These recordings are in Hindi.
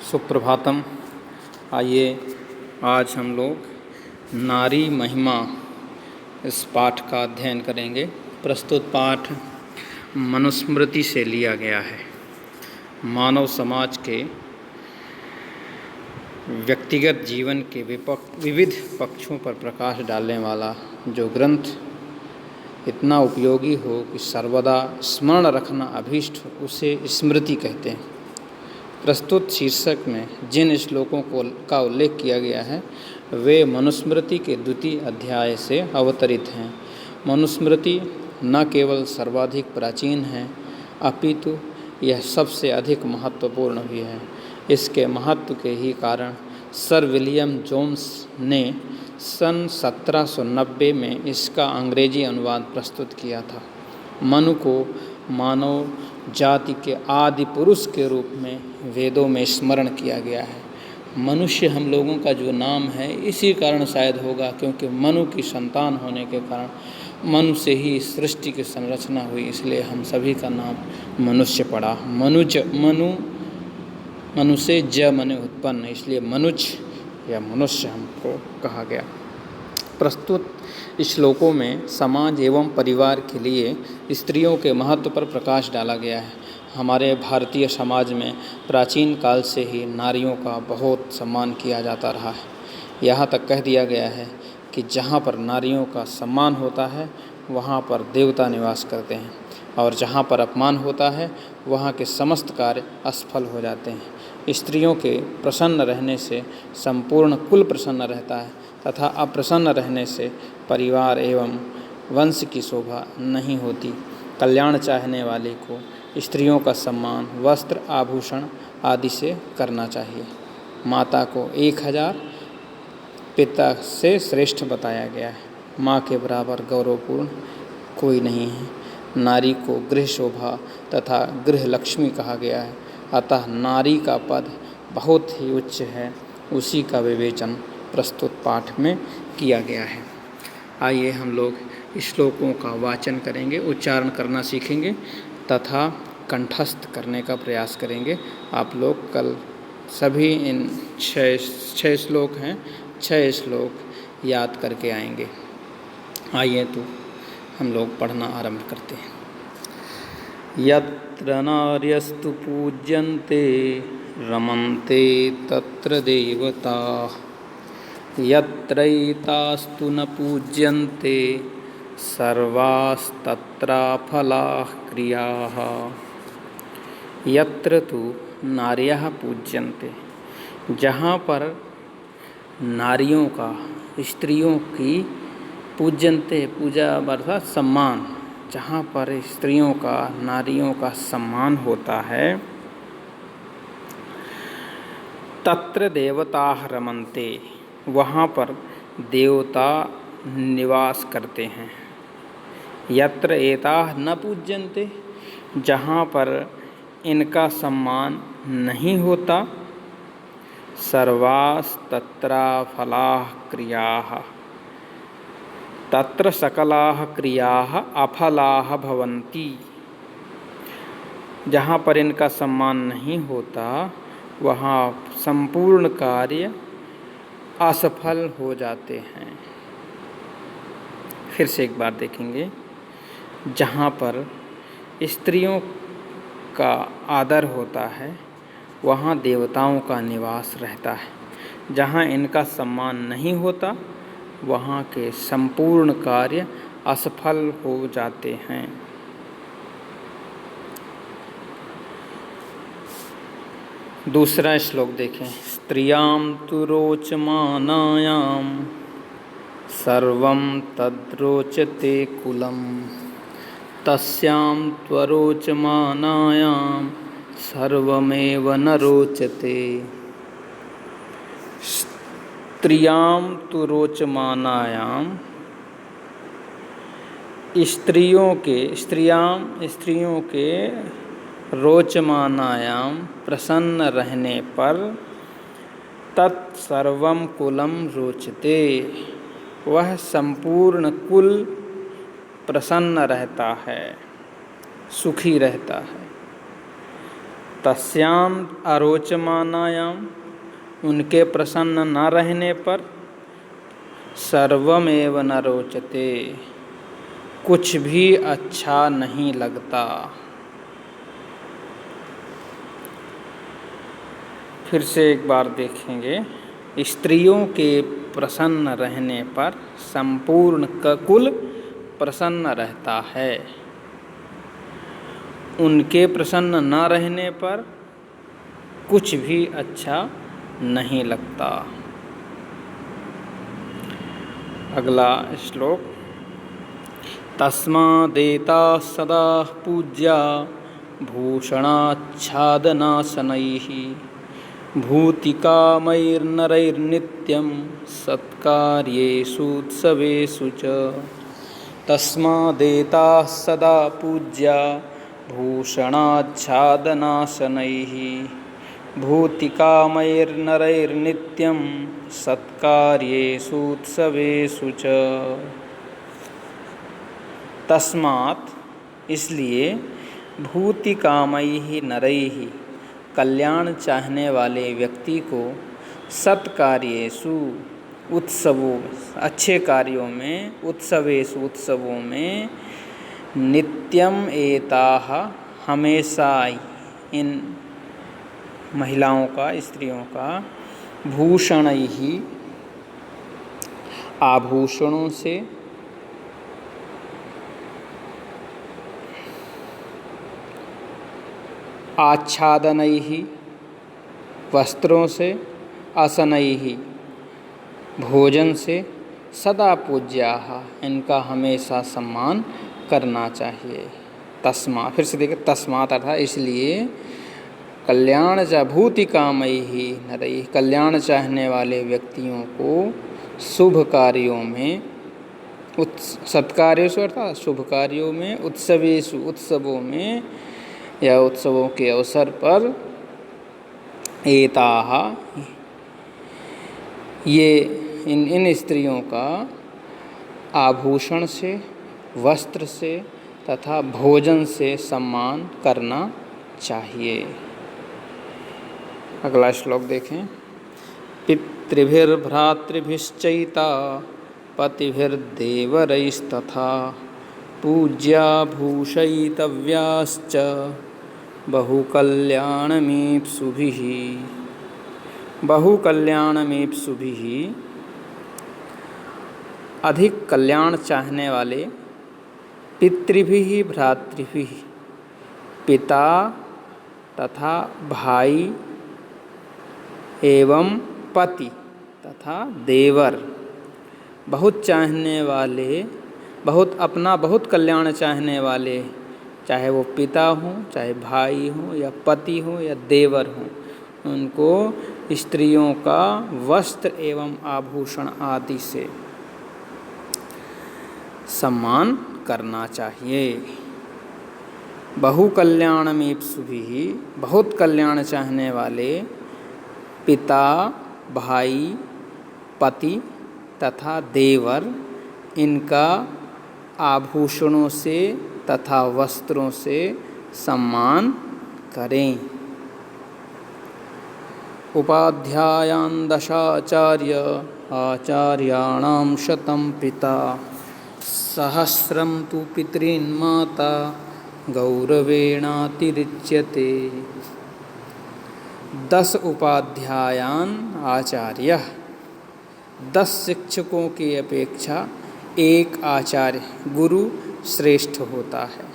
सुप्रभातम। आइए आज हम लोग नारी महिमा इस पाठ का अध्ययन करेंगे। प्रस्तुत पाठ मनुस्मृति से लिया गया है। मानव समाज के व्यक्तिगत जीवन के विविध पक्षों पर प्रकाश डालने वाला जो ग्रंथ इतना उपयोगी हो कि सर्वदा स्मरण रखना अभीष्ट हो, उसे स्मृति कहते हैं। प्रस्तुत शीर्षक में जिन श्लोकों का उल्लेख किया गया है वे मनुस्मृति के द्वितीय अध्याय से अवतरित हैं। मनुस्मृति न केवल सर्वाधिक प्राचीन है अपितु यह सबसे अधिक महत्वपूर्ण भी है। इसके महत्व के ही कारण सर विलियम जोन्स ने सन 1790 में इसका अंग्रेजी अनुवाद प्रस्तुत किया था। मनु को मानव जाति के आदि पुरुष के रूप में वेदों में स्मरण किया गया है। मनुष्य हम लोगों का जो नाम है इसी कारण शायद होगा, क्योंकि मनु की संतान होने के कारण मनु से ही सृष्टि की संरचना हुई, इसलिए हम सभी का नाम मनुष्य पड़ा। मनु से ज मनु उत्पन्न, इसलिए मनुज या मनुष्य हमको कहा गया। प्रस्तुत श्लोकों में समाज एवं परिवार के लिए स्त्रियों के महत्व पर प्रकाश डाला गया है। हमारे भारतीय समाज में प्राचीन काल से ही नारियों का बहुत सम्मान किया जाता रहा है। यहाँ तक कह दिया गया है कि जहाँ पर नारियों का सम्मान होता है वहाँ पर देवता निवास करते हैं, और जहाँ पर अपमान होता है वहाँ के समस्त कार्य असफल हो जाते हैं। स्त्रियों के प्रसन्न रहने से संपूर्ण कुल प्रसन्न रहता है तथा अप्रसन्न रहने से परिवार एवं वंश की शोभा नहीं होती। कल्याण चाहने वाले को स्त्रियों का सम्मान वस्त्र आभूषण आदि से करना चाहिए। माता को 1000 पिता से श्रेष्ठ बताया गया है। माँ के बराबर गौरवपूर्ण कोई नहीं है। नारी को गृह शोभा तथा गृह लक्ष्मी कहा गया है, अतः नारी का पद बहुत ही उच्च है। उसी का विवेचन प्रस्तुत पाठ में किया गया है। आइए हम लोग श्लोकों का वाचन करेंगे, उच्चारण करना सीखेंगे तथा कंठस्थ करने का प्रयास करेंगे। आप लोग कल सभी इन 6 श्लोक हैं, 6 श्लोक याद करके आएंगे। आइए तो हम लोग पढ़ना आरंभ करते हैं। यत्र नार्यस्तु पूज्यन्ते रमन्ते तत्र देवताः, यत्रैतास्तु न पूज्यन्ते सर्वास्तत्राफलाः क्रियाः। यत्र तु नार्यः पूज्यन्ते, जहाँ पर नारियों का, स्त्रियों की पूज्यन्ते, पूजा अर्थात सम्मान, जहाँ पर स्त्रियों का, नारियों का सम्मान होता है, तत्र देवताः रमन्ते, वहाँ पर देवता निवास करते हैं। यत्र एताः न पूज्यन्ते, जहाँ पर इनका सम्मान नहीं होता, सर्वास्तत्राफलाः क्रियाः, तत्र सकलाः क्रियाः अफलाः भवन्ति, जहाँ पर इनका सम्मान नहीं होता वहाँ संपूर्ण कार्य असफल हो जाते हैं। फिर से एक बार देखेंगे। जहाँ पर स्त्रियों का आदर होता है वहाँ देवताओं का निवास रहता है। जहाँ इनका सम्मान नहीं होता वहाँ के संपूर्ण कार्य असफल हो जाते हैं। दूसरा श्लोक देखें। स्त्रियां तु रोचमानायां सर्वं तद्रोचते कुलं, तस्यां त्वरोचमानायां सर्वमेव न रोचते। स्त्रियां तु रोचमानायां, स्त्रियों के रोचमानायां प्रसन्न रहने पर तत्सर्वं कुलं रोचते, वह संपूर्ण कुल प्रसन्न रहता है, सुखी रहता है। तस्याम अरोचमानायाम, उनके प्रसन्न न रहने पर, सर्वमेव न रोचते, कुछ भी अच्छा नहीं लगता। फिर से एक बार देखेंगे। स्त्रियों के प्रसन्न रहने पर संपूर्ण कुल प्रसन्न रहता है, उनके प्रसन्न न रहने पर कुछ भी अच्छा नहीं लगता। अगला श्लोक। तस्मादेता सदा पूज्या भूषणाच्छादनासनैः भूतिकामैर्नरैर्नित्यं सत्कार्येषूत्सवेषु च। तस्मादेता सदा पूज्या भूषणाच्छादनासनैः भूतिकामैर्नरैर्नित्यं सत्कार्येषूत्सवेषु च। तस्मात्, इसलिए, भूतिकामैः नरैः, कल्याण चाहने वाले व्यक्ति को, सत्कार्येषु, उत्सवों, अच्छे कार्यों में, उत्सवेषु, उत्सवों में, नित्यम एताः, हमेशा, इन महिलाओं का, स्त्रियों का, भूषणैः, आभूषणों से, आच्छादनैः, वस्त्रों से, आसनैः, भोजन से, सदा पूज्याः, इनका हमेशा सम्मान करना चाहिए। तस्मा, फिर से देखिए, तस्मात् अर्थात इसलिए, कल्याण च भूतिकामैः नरैः, कल्याण चाहने वाले व्यक्तियों को शुभ कार्यों में, सत्कार्यों अर्थात शुभ कार्यों में, उत्सवेषु, उत्सवों में या उत्सवों के अवसर पर, एताः, ये इन स्त्रियों का आभूषण से, वस्त्र से तथा भोजन से सम्मान करना चाहिए। अगला श्लोक देखें। पितृभिर्भ्रातृभिश्चैता पतिभिर्देवरैस्तथा पूज्या भूषयितव्याश्च बहुकल्याणमीप्सुभिः। बहुकल्याणमीप्सुभिः, अधिक कल्याण चाहने वाले, पितृभिः भ्रातृभिः, पिता तथा भाई एवं पति तथा देवर, बहुत चाहने वाले, बहुत कल्याण चाहने वाले, चाहे वो पिता हों, चाहे भाई हों, या पति हों, या देवर हों, उनको स्त्रियों का वस्त्र एवं आभूषण आदि से सम्मान करना चाहिए। बहुकल्याणमीप्सुभिः, बहुत कल्याण चाहने वाले, पिता, भाई, पति तथा देवर, इनका आभूषणों से तथा वस्त्रों से सम्मान करें। उपाध्यायान् दशाचार्य आचार्याणां शतं पिता सहस्रं तु पितॄन् माता गौरवेणातिरिच्यते। 10 उपाध्यायान् आचार्य, 10 शिक्षकों की अपेक्षा एक आचार्य, गुरु श्रेष्ठ होता है।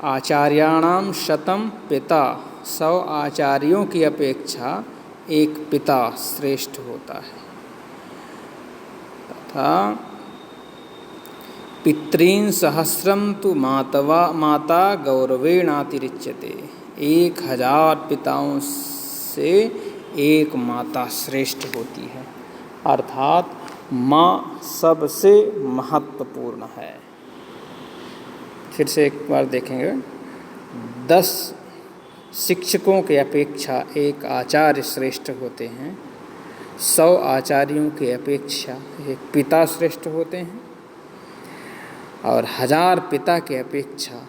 आचार्याणाम शतम पिता, 100 आचार्यों की अपेक्षा एक पिता श्रेष्ठ होता है। तथा पितॄन् सहस्रम तु माता गौरवेणातिरिच्यते। 1000 पिताओं से एक माता श्रेष्ठ होती है, अर्थात माँ सबसे महत्वपूर्ण है। फिर से एक बार देखेंगे। 10 शिक्षकों की अपेक्षा एक आचार्य श्रेष्ठ होते हैं, 100 आचार्यों की अपेक्षा एक पिता श्रेष्ठ होते हैं, और 1000 पिता की अपेक्षा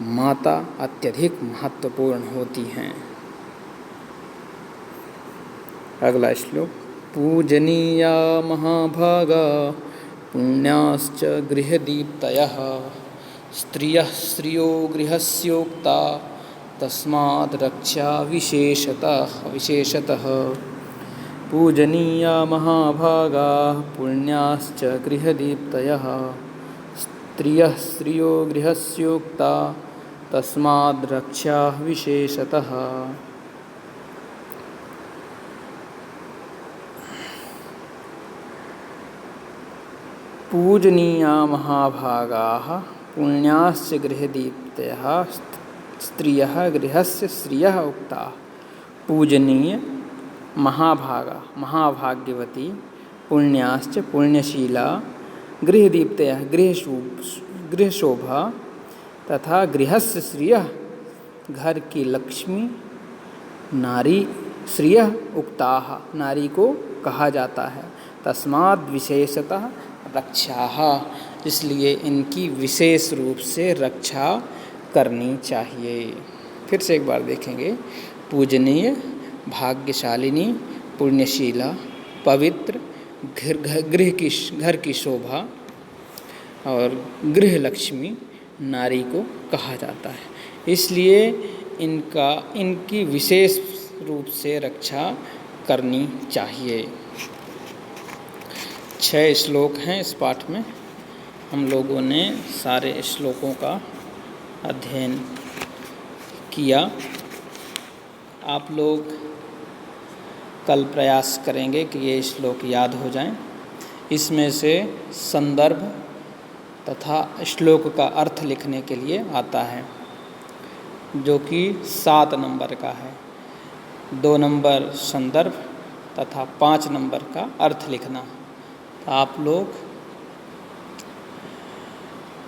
माता अत्यधिक महत्वपूर्ण होती हैं। अगला श्लोक। पूजनीया महाभागा पुण्याश्च गृहदीप्तयः स्त्रियः श्रियो गृहस्योक्ता तस्माद् रक्षा विशेषतः। पूजनीया महाभागा पुण्याश्च गृहदीप्तयः स्त्रियः श्रियो गृहस्योक्ता तस्माद् रक्षा विशेषतः। पूजनीया महाभागाः पुण्याश्च गृहदीप्तयः स्त्रियः गृहस्य श्रियः उक्ताः। पूजनीय महाभागा महाभाग्यवती पुण्याश्च पुण्यशीला गृहदीप्तयः गृहशोभा तथा गृहस्य श्रियः घर की लक्ष्मी नारी श्रियः उक्ताः नारी को कहा जाता है। तस्माद् विशेषतः रक्षाः इसलिए इनकी विशेष रूप से रक्षा करनी चाहिए। फिर से एक बार देखेंगे। पूजनीय भाग्यशालिनी पुण्यशीला पवित्र घर की शोभा और गृह लक्ष्मी नारी को कहा जाता है, इसलिए इनकी विशेष रूप से रक्षा करनी चाहिए। 6 श्लोक हैं इस पाठ में। हम लोगों ने सारे श्लोकों का अध्ययन किया। आप लोग कल प्रयास करेंगे कि ये श्लोक याद हो जाएं। इसमें से संदर्भ तथा श्लोक का अर्थ लिखने के लिए आता है, जो कि 7 नंबर का है। 2 नंबर संदर्भ तथा 5 नंबर का अर्थ लिखना। तो आप लोग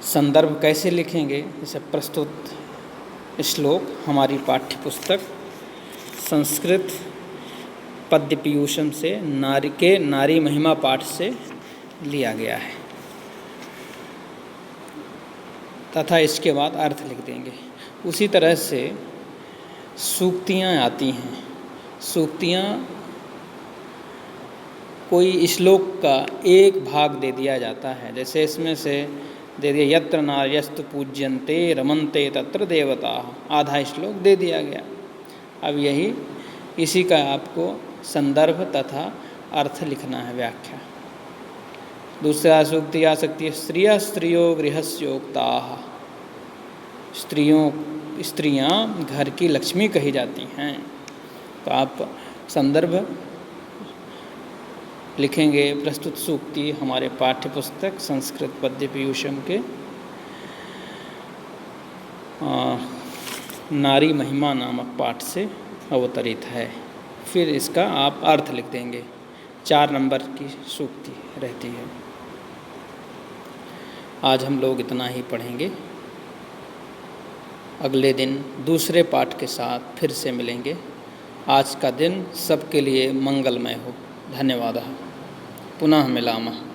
संदर्भ कैसे लिखेंगे? जैसे प्रस्तुत श्लोक हमारी पाठ्य पुस्तक संस्कृत पद्य पीयूषम से नारी महिमा पाठ से लिया गया है, तथा इसके बाद अर्थ लिख देंगे। उसी तरह से सूक्तियाँ आती हैं। सूक्तियाँ कोई श्लोक का एक भाग दे दिया जाता है। जैसे इसमें से दे दिया यत्र नार्यस्तु पूज्यन्ते रमन्ते तत्र देवताः, आधा श्लोक दे दिया गया। अब इसी का आपको संदर्भ तथा अर्थ लिखना है, व्याख्या। दूसरा सूक्ति आ सकती है स्त्रियः श्रियो गृहस्योक्ताः, स्त्रियाँ घर की लक्ष्मी कही जाती हैं। तो आप संदर्भ लिखेंगे प्रस्तुत सूक्ति हमारे पाठ्य पुस्तक संस्कृत पद्य पीयूषम के नारी महिमा नामक पाठ से अवतरित है। फिर इसका आप अर्थ लिख देंगे। 4 नंबर की सूक्ति रहती है। आज हम लोग इतना ही पढ़ेंगे। अगले दिन दूसरे पाठ के साथ फिर से मिलेंगे। आज का दिन सबके लिए मंगलमय हो। धन्यवादः। पुनः मिलामः।